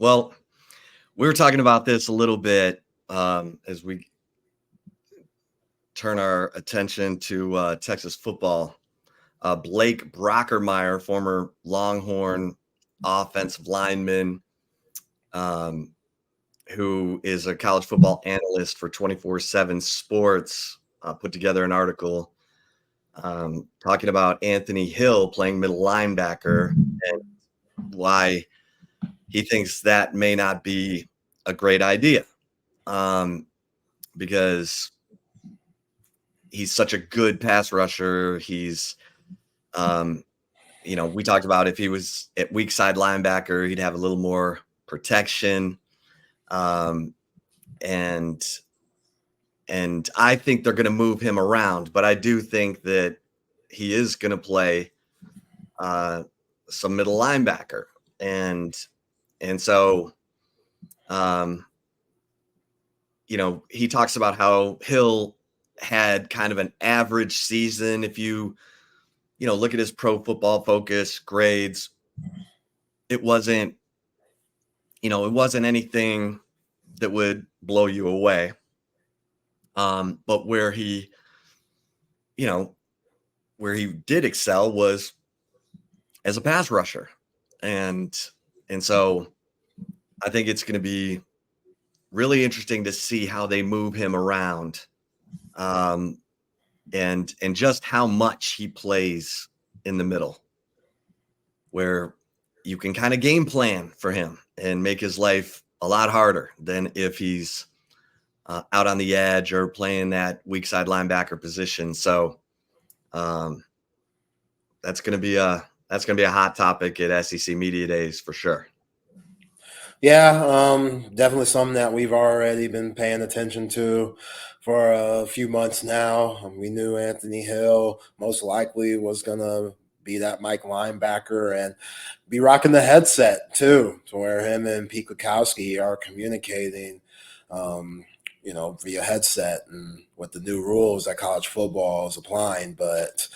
Well, we were talking about this a little bit as we turn our attention to Texas football. Blake Brockermeyer, former Longhorn offensive lineman, um, who is a college football analyst for 24/7 Sports, put together an article talking about Anthony Hill playing middle linebacker and why he thinks that may not be a great idea, because he's such a good pass rusher. Um, we talked about if he was at weak side linebacker, he'd have a little more protection. Um, and I think they're going to move him around, but I do think that he is going to play some middle linebacker, and so he talks about how Hill had kind of an average season. If you look at his Pro Football Focus grades, it wasn't anything that would blow you away. But where he did excel was as a pass rusher. And so I think it's going to be really interesting to see how they move him around, and just how much he plays in the middle, where you can kind of game plan for him and make his life a lot harder than if he's out on the edge or playing that weak side linebacker position. So that's going to be a hot topic at SEC Media Days for sure. Yeah, definitely something that we've already been paying attention to for a few months now. We knew Anthony Hill most likely was going to be that Mike linebacker and be rocking the headset too, to where him and Pete Kwiatkowski are communicating, via headset and with the new rules that college football is applying. But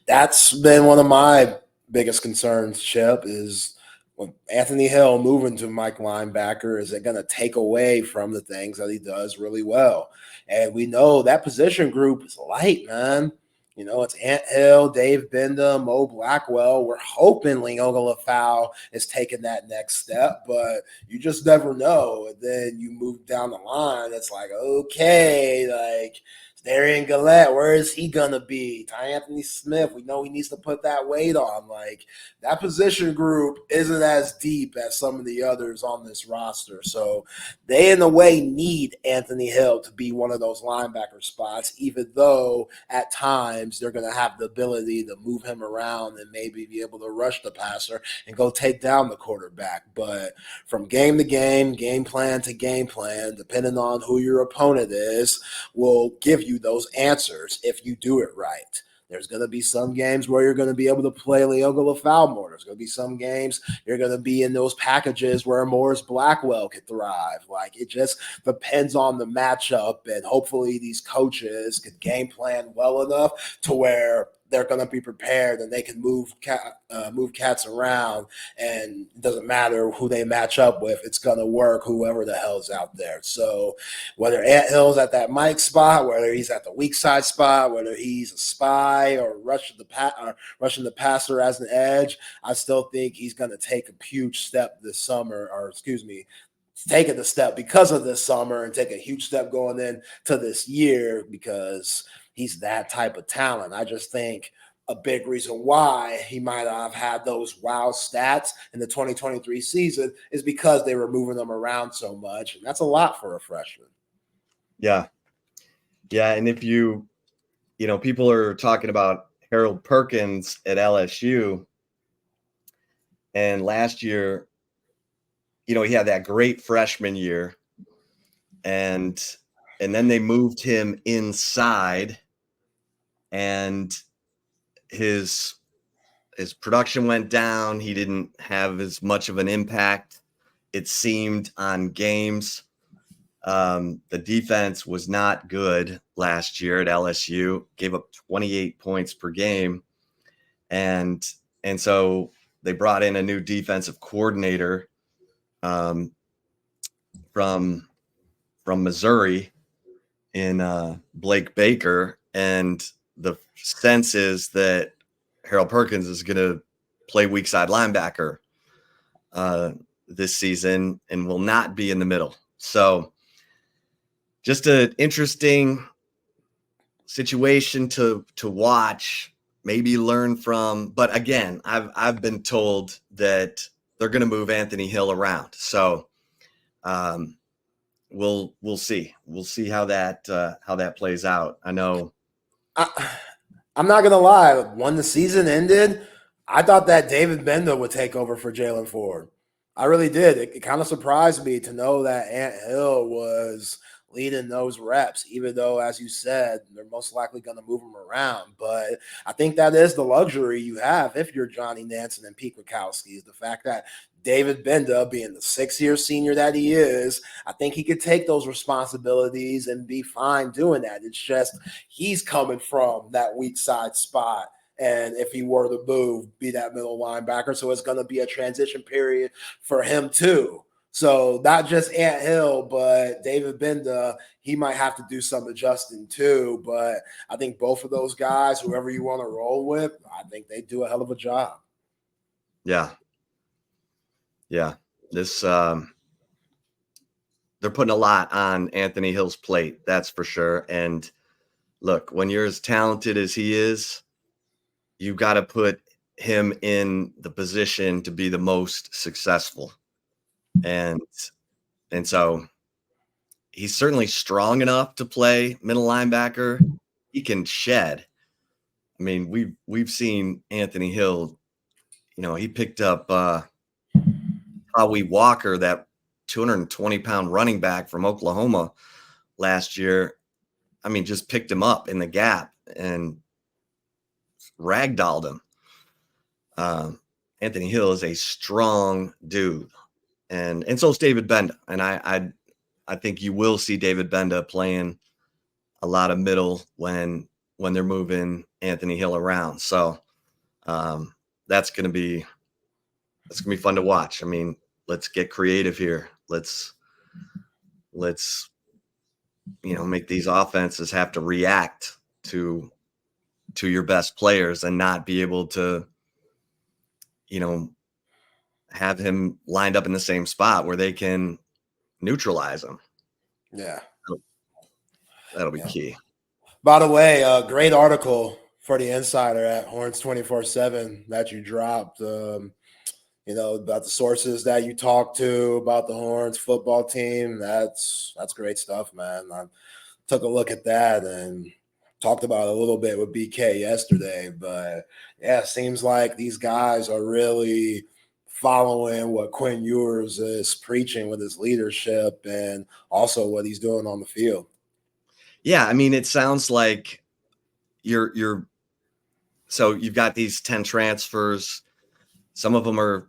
that's been one of my biggest concerns, Chip, is when Anthony Hill moving to Mike linebacker, is it going to take away from the things that he does really well? And we know that position group is light, man. It's Ant Hill, Dave Gbenda, Mo Blackwell. We're hoping Leoga Lafau is taking that next step, but you just never know. And then you move down the line, it's like, okay, like Darian Gillette, where is he going to be? Ty Anthony Smith, we know he needs to put that weight on. Like, that position group isn't as deep as some of the others on this roster. So they, in a way, need Anthony Hill to be one of those linebacker spots, even though at times they're going to have the ability to move him around and maybe be able to rush the passer and go take down the quarterback. But from game to game plan to game plan, depending on who your opponent is, will give you those answers if you do it right. There's going to be some games where you're going to be able to play Leoga Lafau more. There's going to be some games you're going to be in those packages where Morris Blackwell could thrive. Like, it just depends on the matchup, and hopefully these coaches could game plan well enough to where they're going to be prepared and they can move cats around, and it doesn't matter who they match up with. It's going to work, whoever the hell's out there. So whether Ant Hill's at that Mike spot, whether he's at the weak side spot, whether he's a spy or rushing the passer as an edge, I still think he's going to take a huge step this summer, taking the step because of this summer and take a huge step going into this year because he's that type of talent. I just think a big reason why he might have had those wow stats in the 2023 season is because they were moving them around so much. And that's a lot for a freshman. Yeah. Yeah. And if people are talking about Harold Perkins at LSU, and last year, he had that great freshman year, and then they moved him inside, and his production went down. He didn't have as much of an impact, it seemed, on games. The defense was not good last year at LSU, gave up 28 points per game. And so they brought in a new defensive coordinator, um, from Missouri in Blake Baker, and the sense is that Harold Perkins is going to play weak side linebacker this season and will not be in the middle. So just an interesting situation to watch, maybe learn from. But again, I've been told that they're going to move Anthony Hill around. So we'll see. We'll see how that plays out. I know. I'm not gonna lie. When the season ended, I thought that David Gbenda would take over for Jaylan Ford. I really did. It kind of surprised me to know that Ant Hill was leading those reps, even though, as you said, they're most likely going to move him around. But I think that is the luxury you have if you're Johnny Nansen and Pete Kwiatkowski, is the fact that David Gbenda, being the 6-year senior that he is, I think he could take those responsibilities and be fine doing that. It's just he's coming from that weak side spot. And if he were to move, be that middle linebacker. So it's going to be a transition period for him too. So not just Ant Hill, but David Gbenda, he might have to do some adjusting too. But I think both of those guys, whoever you want to roll with, I think they do a hell of a job. Yeah. This they're putting a lot on Anthony Hill's plate, that's for sure. And look, when you're as talented as he is, you've got to put him in the position to be the most successful. And so he's certainly strong enough to play middle linebacker. He can shed. I mean, we've seen Anthony Hill, he picked up Howie Walker, that 220-pound running back from Oklahoma last year. I mean, just picked him up in the gap and ragdolled him. Anthony Hill is a strong dude, and so is David Gbenda. And I think you will see David Gbenda playing a lot of middle when they're moving Anthony Hill around. So that's gonna be fun to watch. I mean, let's get creative here. Let's make these offenses have to react to your best players and not be able to have him lined up in the same spot where they can neutralize him. Yeah, that'll be key. By the way, great article for the Insider at Horns 24/7 that you dropped. About the sources that you talked to about the Horns football team. That's great stuff, man. I took a look at that and talked about it a little bit with BK yesterday. But yeah, it seems like these guys are really following what Quinn Ewers is preaching with his leadership and also what he's doing on the field. Yeah, I mean, it sounds like so you've got these 10 transfers. Some of them are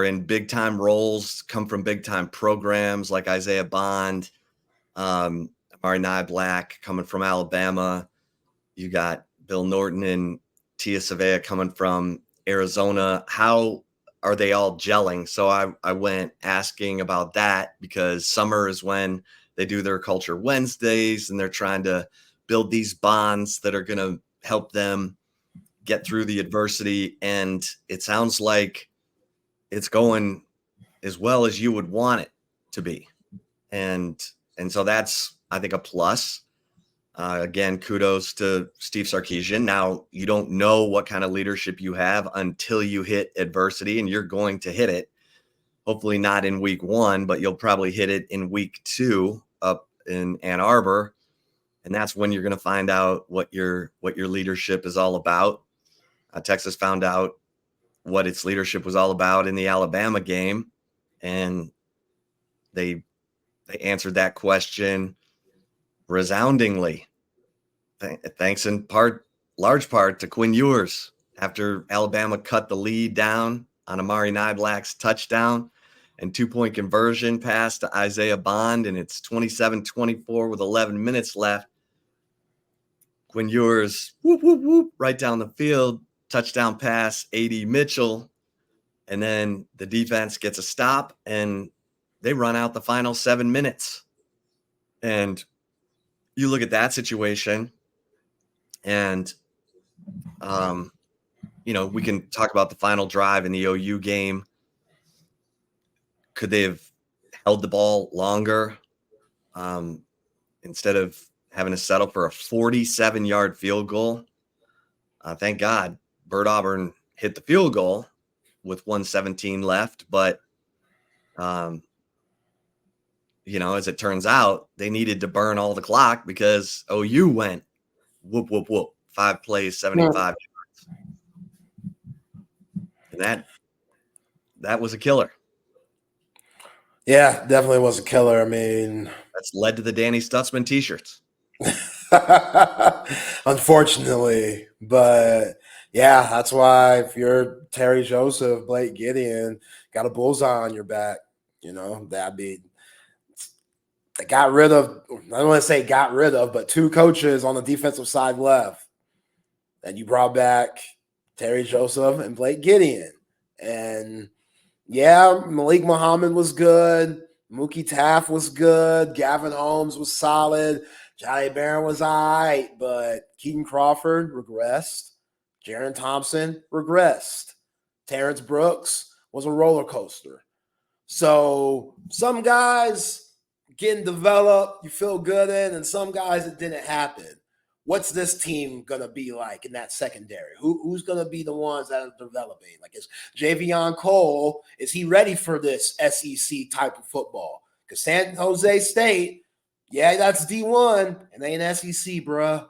in big time roles, come from big time programs like Isaiah Bond, Amari Black coming from Alabama. You got Bill Norton and Tia Savea coming from Arizona. How are they all gelling? So I went asking about that, because summer is when they do their Culture Wednesdays and they're trying to build these bonds that are going to help them get through the adversity. And it sounds like it's going as well as you would want it to be. And so that's, I think, a plus. Again, kudos to Steve Sarkisian. Now, you don't know what kind of leadership you have until you hit adversity, and you're going to hit it. Hopefully not in week 1, but you'll probably hit it in week 2 up in Ann Arbor. And that's when you're going to find out what your leadership is all about. Texas found out what its leadership was all about in the Alabama game, and they answered that question resoundingly. Thanks in large part to Quinn Ewers, after Alabama cut the lead down on Amari Black's touchdown and 2-point conversion pass to Isaiah Bond, and it's 27-24 with 11 minutes left. Quinn Ewers, whoop, whoop, whoop, right down the field, touchdown pass, A.D. Mitchell, And then the defense gets a stop and they run out the final 7 minutes. And you look at that situation and, we can talk about the final drive in the OU game. Could they have held the ball longer instead of having to settle for a 47-yard field goal? Thank God Bert Auburn hit the field goal with 1:17 left. But, as it turns out, they needed to burn all the clock because OU went whoop, whoop, whoop, 5 plays, 75 yards. And that was a killer. Yeah, definitely was a killer. I mean, that's led to the Danny Stutzman t-shirts. Unfortunately, but yeah, that's why if you're Terry Joseph, Blake Gideon, got a bullseye on your back, that'd be. They got rid of, I don't want to say got rid of, but 2 coaches on the defensive side left. And you brought back Terry Joseph and Blake Gideon. And yeah, Malik Muhammad was good. Mookie Taft was good. Gavin Holmes was solid. Johnny Barron was all right. But Keaton Crawford regressed. Jaron Thompson regressed. Terrence Brooks was a roller coaster. So some guys getting developed, you feel good in, and some guys it didn't happen. What's this team going to be like in that secondary? Who's going to be the ones that are developing? Like, is Javion Cole, is he ready for this SEC type of football? Because San Jose State, yeah, that's D1, and they ain't SEC, bruh.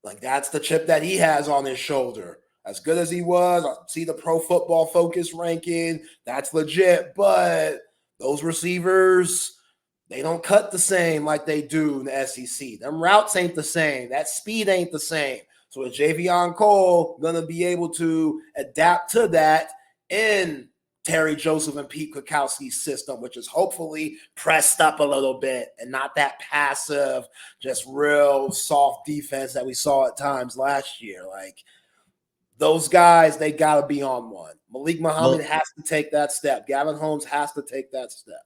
Like, that's the chip that he has on his shoulder. As good as he was, I see the Pro Football Focus ranking. That's legit. But those receivers, they don't cut the same like they do in the SEC. Them routes ain't the same. That speed ain't the same. So is Javion Cole going to be able to adapt to that in Terry Joseph and Pete Kwiatkowski's system, which is hopefully pressed up a little bit and not that passive, just real soft defense that we saw at times last year. Like, those guys, they got to be on one. Malik Muhammad has to take that step. Gavin Holmes has to take that step.